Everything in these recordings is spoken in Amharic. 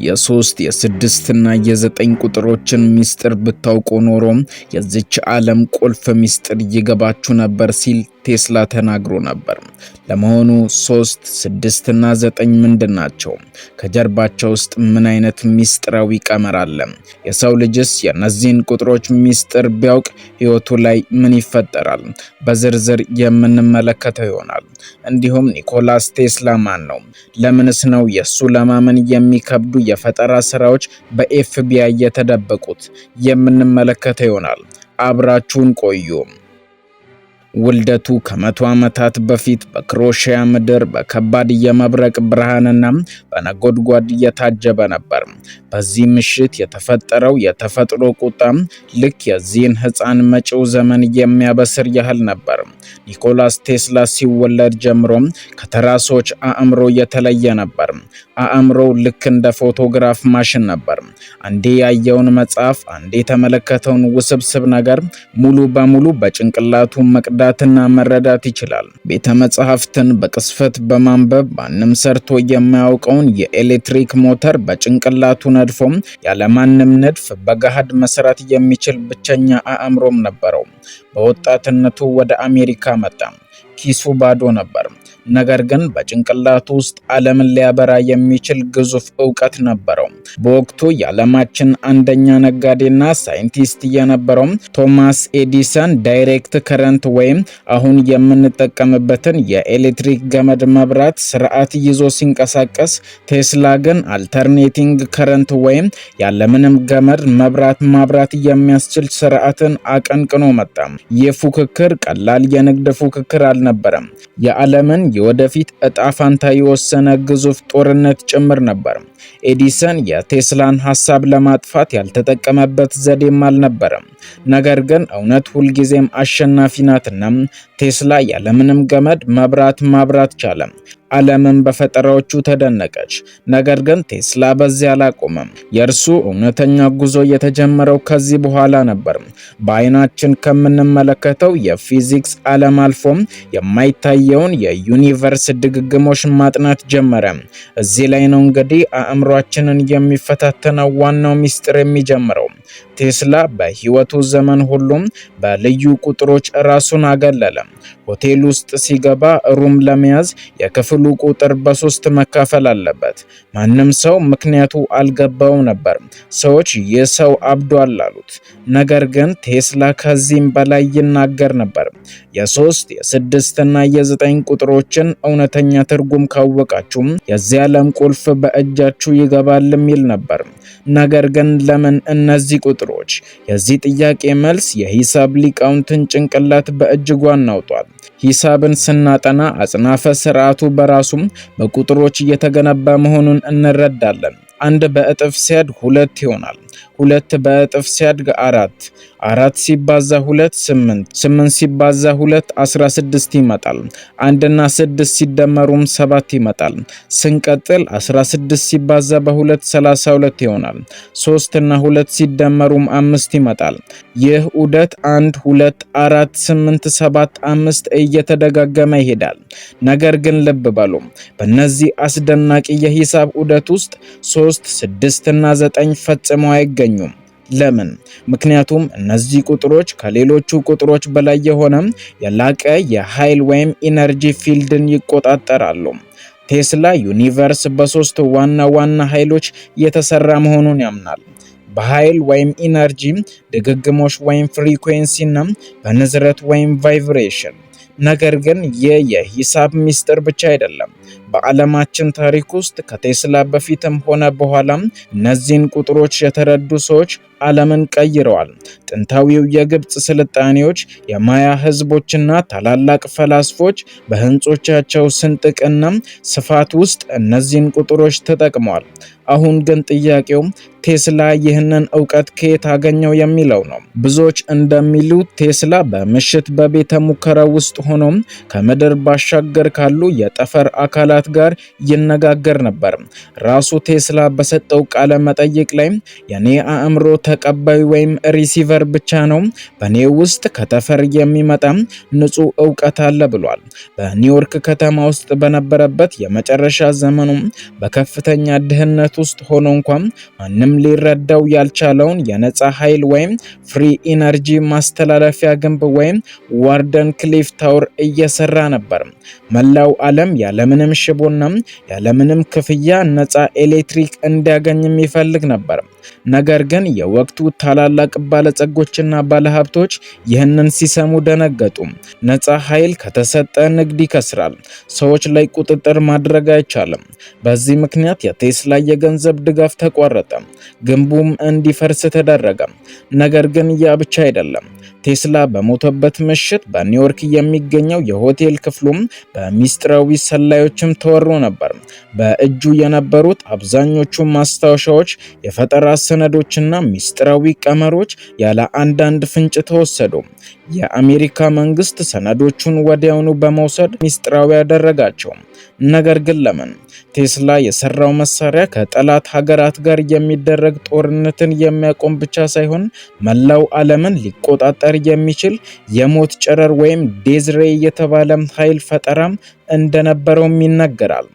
የሶስት የስድስትና የዘጠኝ ቁጥሮችን ሚስጥር ብታውቁ ኖሮ የዚች ዓለም ቁልፍ ሚስጥር ይገባችሁ ነበር ሲል ቴስላ ተናግሮ ነበር። ለመሆኑ 3፣ 6 እና 9 ምንድን ናቸው? ከጀርባቸው ውስጥ ምን አይነት ሚስጥራዊ ቀመር አለ? የሰው ልጅስ የእነዚህን ቁጥሮች ሚስጥር ቢያውቅ ሕይወቱ ላይ ምን ይፈጠራል? በዝርዝር የምንመለከተው ይሆናል። እንዲሁም ኒኮላስ ቴስላ ማን ነው? ለምንስ ነው የሱ ለማመን የሚከብዱ የፈጠራ ስራዎች በኤፍቢአይ የተደበቁት? የምንመለከተው ይሆናል። አብራችሁን ቆዩ። ውልደቱ ከ100 ዓመታት በፊት በክሮሺያ ምድር በከባድ የመብረቅ ብርሃንና በነጎድጓድ የታጀበ ነበር። በዚህ ምሽት የተፈጠረው የተፈጥሮ ቁጣ ልክ የዚህን ሕፃን መጪው ዘመን የሚያበስር ያህል ነበር። ኒኮላስ ቴስላ ሲወለድ ጀምሮ ከተራ ሰዎች አእምሮ የተለየ ነበር። አእምሮው ልክ እንደ ፎቶግራፍ ማሽን ነበር። አንዴ ያየውን መጽሐፍ፣ አንዴ የተመለከተውን ውስብስብ ነገር ሙሉ በሙሉ በጭንቅላቱ መቅዳትና መረዳት ይችላል። ቤተ መጻሕፍትን በቅስፈት በማንበብ ማንም ሰርቶ የማያውቀውን የኤሌክትሪክ ሞተር በጭንቅላቱ ነድፎ ያለማንም ንድፍ በገሃድ መስራት የሚችል ብቸኛ አእምሮም ነበረው። በወጣትነቱ ወደ አሜሪካ መጣ። ኪሱ ባዶ ነበር። ነገር ግን በጭንቅላቱ ውስጥ ዓለምን ሊያበራ የሚችል ግዙፍ ዕውቀት ነበረው። በወቅቱ የዓለማችን አንደኛ ነጋዴና ሳይንቲስት የነበረው ቶማስ ኤዲሰን ዳይሬክት ከረንት ወይም አሁን የምንጠቀምበትን የኤሌክትሪክ ገመድ መብራት ስርዓት ይዞ ሲንቀሳቀስ፣ ቴስላ ግን አልተርኔቲንግ ከረንት ወይም ያለምንም ገመድ መብራት ማብራት የሚያስችል ስርዓትን አቀንቅኖ መጣ። ይህ ፉክክር ቀላል የንግድ ፉክክር አልነበረም። የዓለምን የወደፊት እጣ ፋንታ የወሰነ ግዙፍ ጦርነት ጭምር ነበር። ኤዲሰን የቴስላን ሐሳብ ለማጥፋት ያልተጠቀመበት ዘዴም አልነበረም። ነገር ግን እውነት ሁልጊዜም አሸናፊ ናትና ቴስላ ያለምንም ገመድ መብራት ማብራት ቻለ። ዓለምን በፈጠራዎቹ ተደነቀች። ነገር ግን ቴስላ በዚያ አላቆመም። የእርሱ እውነተኛ ጉዞ የተጀመረው ከዚህ በኋላ ነበር። በአይናችን ከምንመለከተው የፊዚክስ ዓለም አልፎም የማይታየውን የዩኒቨርስ ድግግሞሽ ማጥናት ጀመረ። እዚህ ላይ ነው እንግዲህ አእምሯችንን የሚፈታተነው ዋናው ሚስጥር የሚጀምረው። ቴስላ በሕይወቱ ዘመን ሁሉም በልዩ ቁጥሮች ራሱን አገለለ። ሆቴል ውስጥ ሲገባ ሩም ለመያዝ የክፍሉ ቁጥር በ3 መካፈል አለበት። ማንም ሰው ምክንያቱ አልገባው ነበር። ሰዎች ይህ ሰው አብዷል አሉት። ነገር ግን ቴስላ ከዚህም በላይ ይናገር ነበር። የ3፣ የ6 እና የ9 ቁጥሮችን እውነተኛ ትርጉም ካወቃችሁ የዚህ ዓለም ቁልፍ በእጃችሁ ይገባል የሚል ነበር። ነገር ግን ለምን እነዚህ ቁጥሮች? የዚህ ጥያቄ መልስ የሂሳብ ሊቃውንትን ጭንቅላት በእጅጉ አናውጧል። ሂሳብን ስናጠና አጽናፈ ስርዓቱ በራሱም በቁጥሮች እየተገነባ መሆኑን እንረዳለን። 1 በእጥፍ ሲያድግ 2 ይሆናል። 2 በእጥፍ ሲያድግ 4፣ 4 ሲባዛ 2 8፣ 8 ሲባዛ 2 16 ይመጣል። 1 እና 6 ሲደመሩም 7 ይመጣል። ስንቀጥል 16 ሲባዛ በ2 32 ይሆናል። 3 እና 2 ሲደመሩም 5 ይመጣል። ይህ ዑደት 1 2 4 8 7 5 እየተደጋገመ ይሄዳል። ነገር ግን ልብ በሉ፣ በእነዚህ አስደናቂ የሂሳብ ዑደት ውስጥ 3፣ 6 እና 9 ፈጽመው አይገኙም። ለምን? ምክንያቱም እነዚህ ቁጥሮች ከሌሎቹ ቁጥሮች በላይ የሆነ የላቀ የኃይል ወይም ኢነርጂ ፊልድን ይቆጣጠራሉ። ቴስላ ዩኒቨርስ በ3 ዋና ዋና ኃይሎች የተሰራ መሆኑን ያምናል። በኃይል ወይም ኢነርጂ ድግግሞሽ ወይም ፍሪኩዌንሲ እና በንዝረት ወይም ቫይብሬሽን። ነገር ግን ይህ የሂሳብ ሚስጥር ብቻ አይደለም። በዓለማችን ታሪክ ውስጥ ከቴስላ በፊትም ሆነ በኋላም እነዚህን ቁጥሮች የተረዱ ሰዎች ዓለምን ቀይረዋል። ጥንታዊው የግብፅ ስልጣኔዎች፣ የማያ ህዝቦችና ታላላቅ ፈላስፎች በህንጾቻቸው ስንጥቅና ስፋት ውስጥ እነዚህን ቁጥሮች ተጠቅመዋል። አሁን ግን ጥያቄው ቴስላ ይህንን ዕውቀት ከየት አገኘው የሚለው ነው። ብዙዎች እንደሚሉት ቴስላ በምሽት በቤተ ሙከራ ውስጥ ሆኖ ከምድር ባሻገር ካሉ የጠፈር አካላት ሀገራት ጋር ይነጋገር ነበር። ራሱ ቴስላ በሰጠው ቃለ መጠይቅ ላይ የኔ አእምሮ ተቀባይ ወይም ሪሲቨር ብቻ ነው፣ በኔ ውስጥ ከተፈር የሚመጣ ንጹህ እውቀት አለ ብሏል። በኒውዮርክ ከተማ ውስጥ በነበረበት የመጨረሻ ዘመኑ በከፍተኛ ድህነት ውስጥ ሆኖ እንኳን ማንም ሊረዳው ያልቻለውን የነፃ ኃይል ወይም ፍሪ ኢነርጂ ማስተላለፊያ ግንብ ወይም ዋርደን ክሊፍ ታወር እየሰራ ነበር። መላው ዓለም ያለምንም ሽቦና ያለምንም ክፍያ ነፃ ኤሌክትሪክ እንዲያገኝ የሚፈልግ ነበር። ነገር ግን የወቅቱ ታላላቅ ባለጸጎችና ባለሀብቶች ይህንን ሲሰሙ ደነገጡ። ነፃ ኃይል ከተሰጠ ንግድ ይከስራል፣ ሰዎች ላይ ቁጥጥር ማድረግ አይቻልም። በዚህ ምክንያት የቴስላ የገንዘብ ድጋፍ ተቋረጠ፣ ግንቡም እንዲፈርስ ተደረገ። ነገር ግን ያ ብቻ አይደለም። ቴስላ በሞተበት ምሽት በኒውዮርክ የሚገኘው የሆቴል ክፍሉም በሚስጥራዊ ሰላዮችም ተወሮ ነበር። በእጁ የነበሩት አብዛኞቹ ማስታወሻዎች፣ የፈጠራ ሰነዶችና ሚስጥራዊ ቀመሮች ያለ አንዳንድ ፍንጭ ተወሰዱ። የአሜሪካ መንግስት ሰነዶቹን ወዲያውኑ በመውሰድ ሚስጥራዊ ያደረጋቸው። ነገር ግን ለምን? ቴስላ የሰራው መሳሪያ ከጠላት ሀገራት ጋር የሚደረግ ጦርነትን የሚያቆም ብቻ ሳይሆን መላው ዓለምን ሊቆጣጠር የሚችል የሞት ጨረር ወይም ዴዝሬይ የተባለ ኃይል ፈጠራም እንደነበረውም ይነገራል።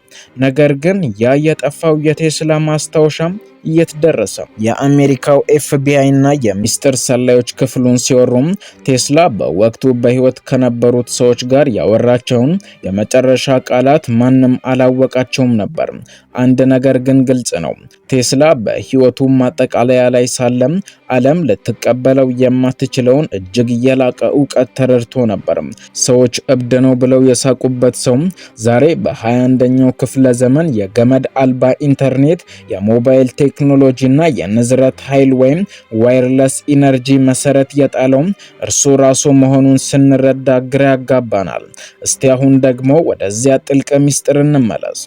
ነገር ግን ያ የጠፋው የቴስላ ማስታወሻም የት ደረሰ? የአሜሪካው ኤፍቢአይ እና የሚስጥር ሰላዮች ክፍሉን ሲወሩም ቴስላ በወቅቱ በህይወት ከነበሩት ሰዎች ጋር ያወራቸውን የመጨረሻ ቃላት ማንም አላወቃቸውም ነበር። አንድ ነገር ግን ግልጽ ነው። ቴስላ በህይወቱ ማጠቃለያ ላይ ሳለም ዓለም ልትቀበለው የማትችለውን እጅግ የላቀ እውቀት ተረድቶ ነበር። ሰዎች እብድ ነው ብለው የሳቁበት ሰው ዛሬ በ21ኛው ክፍለ ዘመን የገመድ አልባ ኢንተርኔት፣ የሞባይል ቴክኖሎጂ እና የንዝረት ኃይል ወይም ዋይርለስ ኢነርጂ መሰረት የጣለው እርሱ ራሱ መሆኑን ስንረዳ ግራ ያጋባናል። እስቲ አሁን ደግሞ ወደዚያ ጥልቅ ሚስጥር እንመለስ።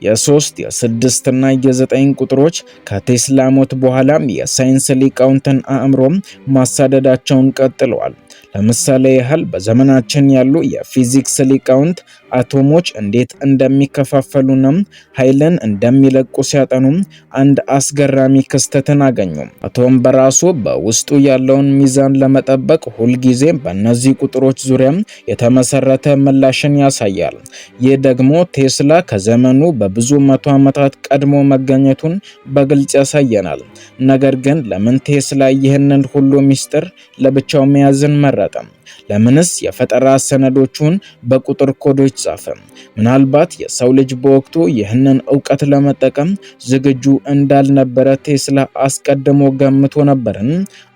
የ3፣ የ6 እና የ9 ቁጥሮች ከቴስላ ሞት በኋላም የሳይንስ ሊቃውንትን አእምሮ ማሳደዳቸውን ቀጥለዋል። ለምሳሌ ያህል በዘመናችን ያሉ የፊዚክስ ሊቃውንት አቶሞች እንዴት እንደሚከፋፈሉና ኃይልን እንደሚለቁ ሲያጠኑ አንድ አስገራሚ ክስተትን አገኙ። አቶም በራሱ በውስጡ ያለውን ሚዛን ለመጠበቅ ሁልጊዜ በእነዚህ ቁጥሮች ዙሪያ የተመሰረተ ምላሽን ያሳያል። ይህ ደግሞ ቴስላ ከዘመኑ በብዙ መቶ ዓመታት ቀድሞ መገኘቱን በግልጽ ያሳየናል። ነገር ግን ለምን ቴስላ ይህንን ሁሉ ሚስጥር ለብቻው መያዝን መረጠ? ለምንስ የፈጠራ ሰነዶቹን በቁጥር ኮዶች ጻፈ? ምናልባት የሰው ልጅ በወቅቱ ይህንን ዕውቀት ለመጠቀም ዝግጁ እንዳልነበረ ቴስላ አስቀድሞ ገምቶ ነበርን?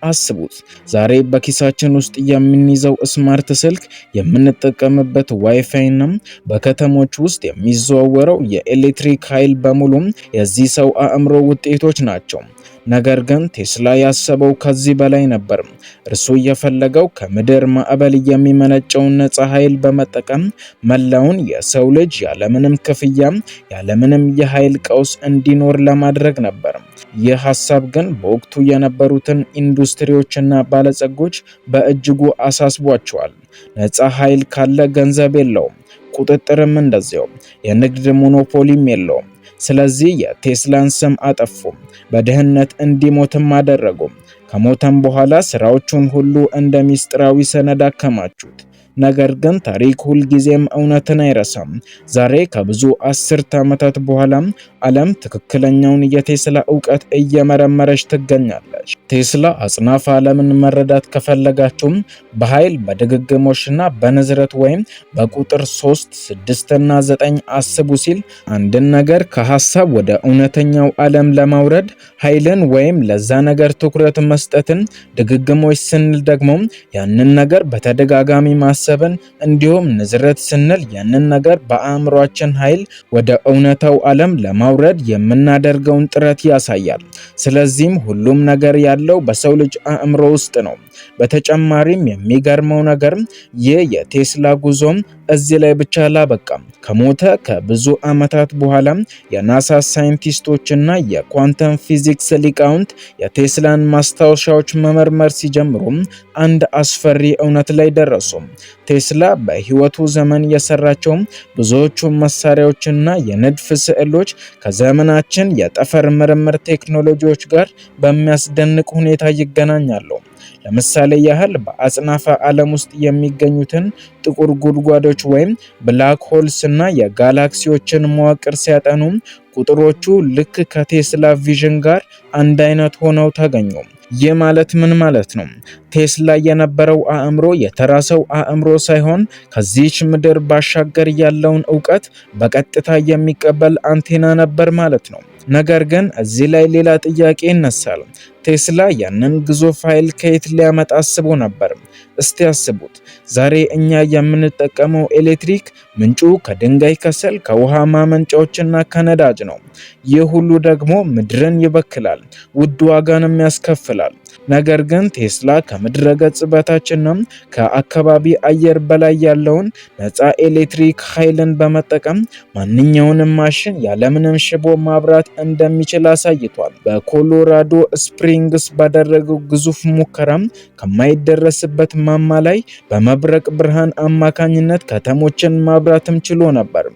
አስቡት። ዛሬ በኪሳችን ውስጥ የምንይዘው ስማርት ስልክ፣ የምንጠቀምበት ዋይፋይ እና በከተሞች ውስጥ የሚዘዋወረው የኤሌክትሪክ ኃይል በሙሉ የዚህ ሰው አእምሮ ውጤቶች ናቸው። ነገር ግን ቴስላ ያሰበው ከዚህ በላይ ነበር። እርሱ የፈለገው ከምድር ማዕበል የሚመነጨውን ነፃ ኃይል በመጠቀም መላውን የሰው ልጅ ያለምንም ክፍያ፣ ያለምንም የኃይል ቀውስ እንዲኖር ለማድረግ ነበር። ይህ ሐሳብ ግን በወቅቱ የነበሩትን ኢንዱስትሪዎችና ባለጸጎች በእጅጉ አሳስቧቸዋል። ነፃ ኃይል ካለ ገንዘብ የለውም፣ ቁጥጥርም እንደዚያው፣ የንግድ ሞኖፖሊም የለውም። ስለዚህ የቴስላን ስም አጠፉ፣ በድህነት እንዲሞትም አደረጉ። ከሞተም በኋላ ስራዎቹን ሁሉ እንደ ሚስጥራዊ ሰነድ አከማቹት። ነገር ግን ታሪክ ሁልጊዜም እውነትን አይረሳም። ዛሬ ከብዙ አስርተ ዓመታት በኋላ ዓለም ትክክለኛውን የቴስላ ዕውቀት እየመረመረች ትገኛለች። ቴስላ አጽናፈ ዓለምን መረዳት ከፈለጋችሁም በኃይል፣ በድግግሞሽና በንዝረት ወይም በቁጥር 3፣ 6 እና 9 አስቡ ሲል አንድን ነገር ከሐሳብ ወደ እውነተኛው ዓለም ለማውረድ ኃይልን ወይም ለዛ ነገር ትኩረት መስጠትን፣ ድግግሞሽ ስንል ደግሞ ያንን ነገር በተደጋጋሚ ማሰብን፣ እንዲሁም ንዝረት ስንል ያንን ነገር በአእምሯችን ኃይል ወደ እውነታው ዓለም ለማውረድ የምናደርገውን ጥረት ያሳያል። ስለዚህም ሁሉም ነገር ያለው በሰው ልጅ አእምሮ ውስጥ ነው። በተጨማሪም የሚገርመው ነገር ይህ የቴስላ ጉዞም እዚህ ላይ ብቻ አላበቃም። ከሞተ ከብዙ ዓመታት በኋላ የናሳ ሳይንቲስቶችና የኳንተም ፊዚክስ ሊቃውንት የቴስላን ማስታወሻዎች መመርመር ሲጀምሩ አንድ አስፈሪ እውነት ላይ ደረሱ። ቴስላ በሕይወቱ ዘመን የሰራቸው ብዙዎቹ መሳሪያዎችና የንድፍ ስዕሎች ከዘመናችን የጠፈር ምርምር ቴክኖሎጂዎች ጋር በሚያስደንቅ ሁኔታ ይገናኛሉ። ለምሳሌ ያህል በአጽናፈ ዓለም ውስጥ የሚገኙትን ጥቁር ጉድጓዶች ወይም ብላክ ሆልስ እና የጋላክሲዎችን መዋቅር ሲያጠኑ ቁጥሮቹ ልክ ከቴስላ ቪዥን ጋር አንድ አይነት ሆነው ተገኙ። ይህ ማለት ምን ማለት ነው? ቴስላ የነበረው አእምሮ የተራ ሰው አእምሮ ሳይሆን ከዚች ምድር ባሻገር ያለውን ዕውቀት በቀጥታ የሚቀበል አንቴና ነበር ማለት ነው። ነገር ግን እዚህ ላይ ሌላ ጥያቄ ይነሳል። ቴስላ ያንን ግዙፍ ኃይል ከየት ሊያመጣ አስቦ ነበር? እስቲ አስቡት። ዛሬ እኛ የምንጠቀመው ኤሌክትሪክ ምንጩ ከድንጋይ ከሰል፣ ከውሃ ማመንጫዎችና ከነዳጅ ነው። ይህ ሁሉ ደግሞ ምድርን ይበክላል፣ ውድ ዋጋንም ያስከፍላል። ነገር ግን ቴስላ ከምድረ ገጽ በታችና ከአካባቢ አየር በላይ ያለውን ነፃ ኤሌክትሪክ ኃይልን በመጠቀም ማንኛውንም ማሽን ያለምንም ሽቦ ማብራት እንደሚችል አሳይቷል። በኮሎራዶ ስፕሪንግስ ባደረገው ግዙፍ ሙከራም ከማይደረስበት ማማ ላይ በመብረቅ ብርሃን አማካኝነት ከተሞችን ማብራትም ችሎ ነበር።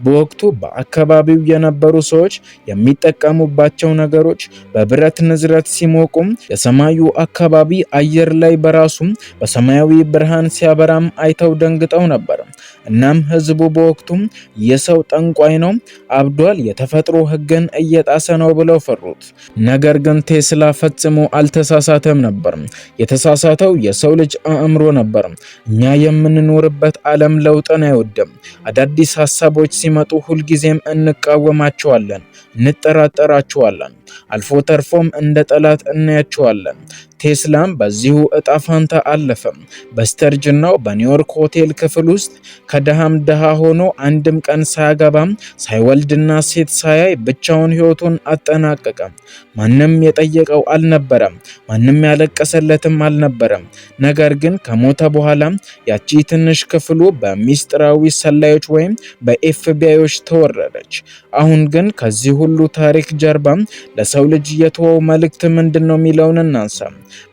በወቅቱ በአካባቢው የነበሩ ሰዎች የሚጠቀሙባቸው ነገሮች በብረት ንዝረት ሲሞቁም የሰማዩ አካባቢ አየር ላይ በራሱም በሰማያዊ ብርሃን ሲያበራም አይተው ደንግጠው ነበር። እናም ህዝቡ በወቅቱም የሰው ጠንቋይ ነው፣ አብዷል፣ የተፈጥሮ ህግን እየጣሰ ነው ብለው ፈሩት። ነገር ግን ቴስላ ፈጽሞ አልተሳሳተም ነበር። የተሳሳተው የሰው ልጅ አእምሮ ነበር። እኛ የምንኖርበት ዓለም ለውጥን አይወድም። አዳዲስ ሀሳቦች ሲመጡ ሁልጊዜም እንቃወማቸዋለን፣ እንጠራጠራቸዋለን፣ አልፎ ተርፎም እንደ ጠላት እናያቸዋለን። ቴስላም በዚሁ እጣ ፋንታ አለፈም። በስተርጅናው በኒውዮርክ ሆቴል ክፍል ውስጥ ከደሃም ደሃ ሆኖ አንድም ቀን ሳያገባም ሳይወልድና ሴት ሳያይ ብቻውን ህይወቱን አጠናቀቀ። ማንም የጠየቀው አልነበረም፣ ማንም ያለቀሰለትም አልነበረም። ነገር ግን ከሞተ በኋላ ያቺ ትንሽ ክፍሉ በሚስጥራዊ ሰላዮች ወይም በኤፍቢአዮች ተወረደች። አሁን ግን ከዚህ ሁሉ ታሪክ ጀርባ ለሰው ልጅ የተወው መልእክት ምንድነው የሚለውን እናንሳ።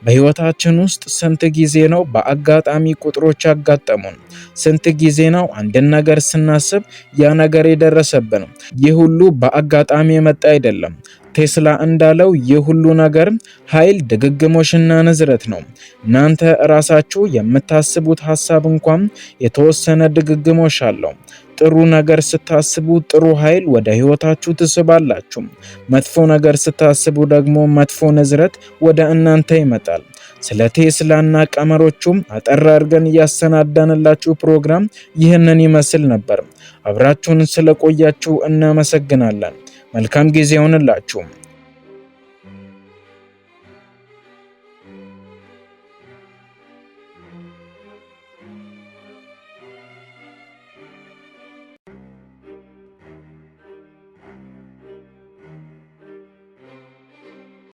በህይወታችን ውስጥ ስንት ጊዜ ነው በአጋጣሚ ቁጥሮች ያጋጠሙን? ስንት ጊዜ ነው አንድን ነገር ስናስብ ያ ነገር የደረሰብን? ይህ ሁሉ በአጋጣሚ የመጣ አይደለም። ቴስላ እንዳለው ይህ ሁሉ ነገር ኃይል ድግግሞሽና ንዝረት ነው። እናንተ ራሳችሁ የምታስቡት ሐሳብ እንኳን የተወሰነ ድግግሞሽ አለው። ጥሩ ነገር ስታስቡ ጥሩ ኃይል ወደ ህይወታችሁ ትስባላችሁ። መጥፎ ነገር ስታስቡ ደግሞ መጥፎ ንዝረት ወደ እናንተ ይመጣል። ስለ ቴስላና ቀመሮቹም አጠር አድርገን ያሰናዳንላችሁ ፕሮግራም ይህንን ይመስል ነበር። አብራችሁን ስለቆያችሁ እናመሰግናለን። መልካም ጊዜ ይሁንላችሁ።